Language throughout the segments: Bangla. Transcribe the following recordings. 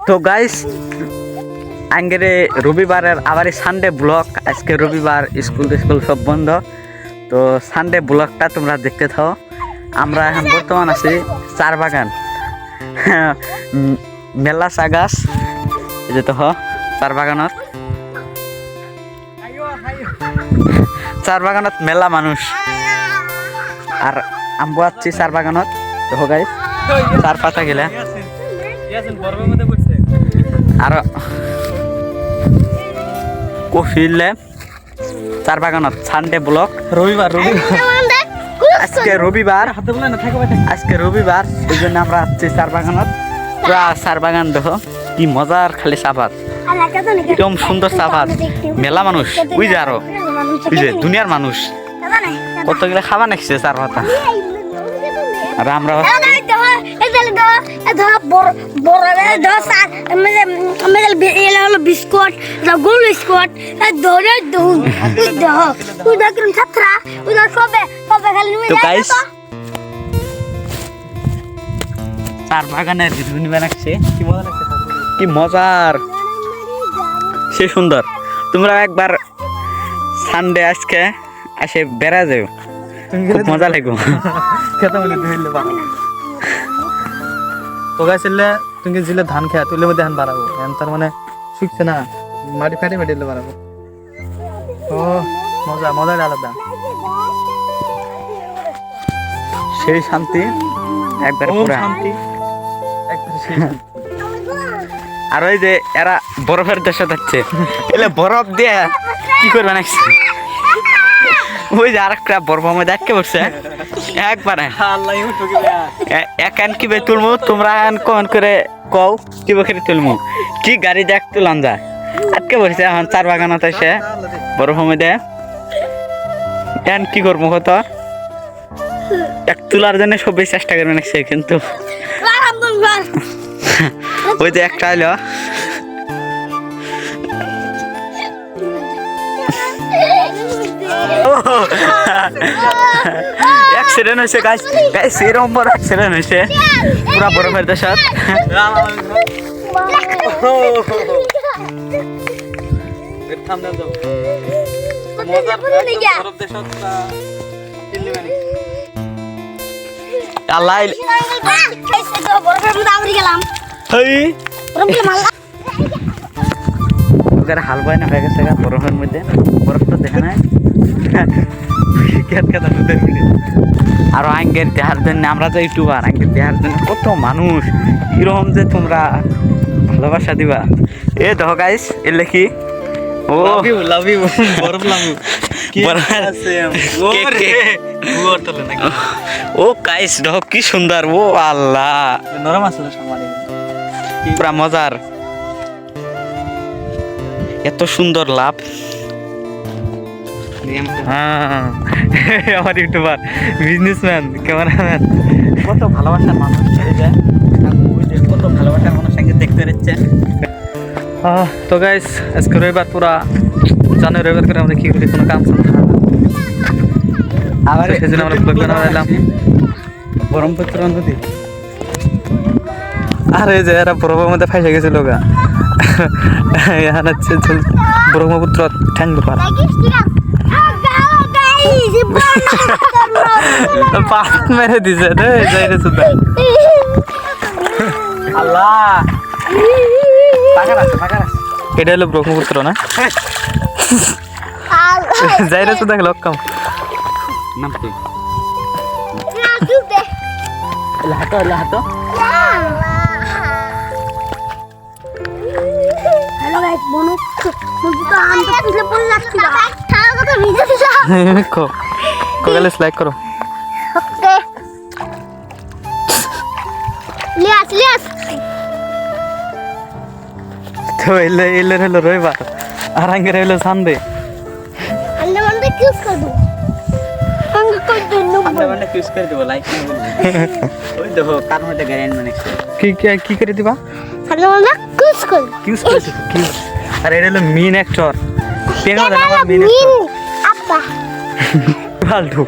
তো গাইস আঙ্গেরে রবিবারের আবার সানডে ব্লগ, আজকে রবিবার, স্কুল সব বন্ধ। তো সানডে ব্লগটা তোমরা দেখতে থাও। আমরা এখন বর্তমান আছি চার বাগান মেলা সাগাস যে তো চার বাগানত মেলা মানুষ আর আম্বু আছি চার বাগানত। তো গাইস চার পাতা গেলে আর কফিলে চার বাগানত সানডে ব্লক রবিবার আজকে রবিবার এই জন্য আমরা আসছি চার বাগানত। পুরা চার বাগান দেখো কি মজার, খালি চাপাত, একদম সুন্দর চাপাত, মেলা মানুষ, বুঝ যে আরো বুঝে দুনিয়ার মানুষ কতগুলো খাবা নাকছে চার পাতা। আর আমরা বিস্কুট গোল বিস্কুট চার বাগানের বানাচ্ছে কি মজার, সে সুন্দর। তোমরা একবার সানডে আজকে আসে বেড়া যাও, খুব মজা লাগবে। তো গাইছিলে তুমি জিলে ধান খেয়া তুলে মধ্যে ধান বাড়াবো, তার মানে শুকছে না, মাটি ফাটি মেটিলে বাড়াবো। ও মজা, মজাটা আলাদা, সেই শান্তি একবার পুরা শান্তি একবার সেই শান্তি। আর ওই যে এরা বরফের দেশে যাচ্ছে, এলে বরফ দিয়ে কি করবে নাকি, ওই যে আরেকটা বরফের মধ্যে আটকে পড়ছে একবারে। এখন কি বে তুলমু, তোমরা কন করে কও কি বখেরে তুলমু, কি গাড়ি দেখ তুলান যায়, আটকে পড়ছে এখন চার বাগানত এসে বরফের মধ্যে। এখন কি করবো কত, এক তোলার জন্য সবাই চেষ্টা করবে নাকি, কিন্তু ওই যে একটা এলো অ্যাক্সিডেন্ট হয়েছে গাইস, এরকম বড় অ্যাক্সিডেন্ট হয়েছে পুরা বরফের দেশত। আল্লাহ হাল বয় না হয়ে গেছে বরফের মধ্যে, বরফ তো দেখে নাই। আরো আঙ্গের দেহার জন্য, আমরা তো ইউটিউবার, আঙ্গের দেহার জন্য কত মানুষ, কিরকম যে তোমরা ভালোবাসা দিবা। এ দেখো গাইস এ লেখি ও লাভ ইউ বরফ লাভ ইউ ও গাইস দেখো কি সুন্দর, ও আল্লাহ নরম আসলে সামান্য পুরা মজার, এত সুন্দর লাভ। আমার ইউটিউবার, বিজনেসম্যান, ক্যামেরাম্যান, কত ভালোবাসার মানুষ, কত ভালোবাসার মানুষ সঙ্গে দেখতে রয়েছে। তো গাইস আজকে রবিবার, পুরা জানুয়ারি রবিবার করে আমরা কি করি, কোনো কাম আবার সেজন্য আমরা ব্লগ বানালাম ব্রহ্মপুত্র নদী। আর এই যে এরা বরফের মধ্যে ফাইসে গেছিল গা, এখানে ব্রহ্মপুত্র ঠ্যাংলো পার পাত মেরে দিছে রে সুদ্ধা। আল্লাহ এটা হলো ব্রহ্মপুত্র না, যাই রে সুদ্ধা লক্ষম নাম কি হাতো হাতো। হ্যালো গাইস, বনুক মুজি তো আম তো পিছলে পড়ে যাচ্ছিল, তার কথা ভিজে দিল। কোকালে লাইক করো। ওকে লিয়াস তো এলে হলো রবিবার, আর আঙ্গের হলো সানডে। আন্ডা মান্ডা কিউজ কর দো, আঙ্গা কর দো আমরা মানে কিউজ করে দেব, লাইক করে দেব। ওই দেখো কার মধ্যে গ্যারেন্ট মানে কি করে দিবা, আন্ডা মান্ডা কিউজ কর কিউজ। আর এটা হলো মেইন অ্যাক্টর, মেইন আপা ফালতু।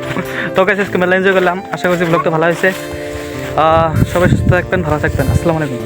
তো গাইস আজকে মেলা এনজয় করলাম, আশা করছি ব্লগটা ভালো হয়েছে। সবাই সুস্থ থাকবেন, ভালো থাকবেন, আসসালামু আলাইকুম।